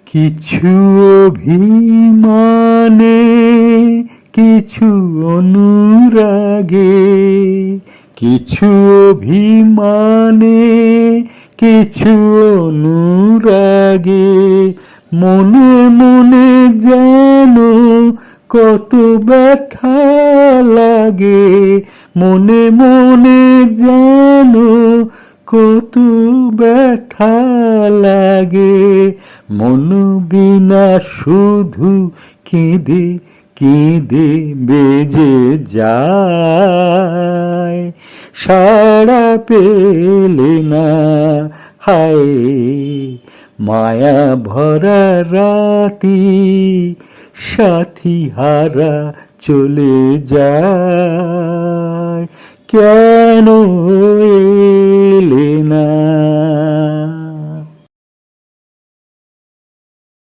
কিছু অভিমানে, কিছু অনুরাগে, কিছু অভিমানে, কিছু অনুরাগে, মনে মনে যেন কত ব্যথা লাগে, মনে মনে যেন কত ব্যথা লাগে। মন বিনা শুধু কেঁদে কেঁদে বেজে যায়, সাড়া পেলে না, হায় মায়া ভরা রাতি, সাথী হারা চলে যায়, কেন এলে না।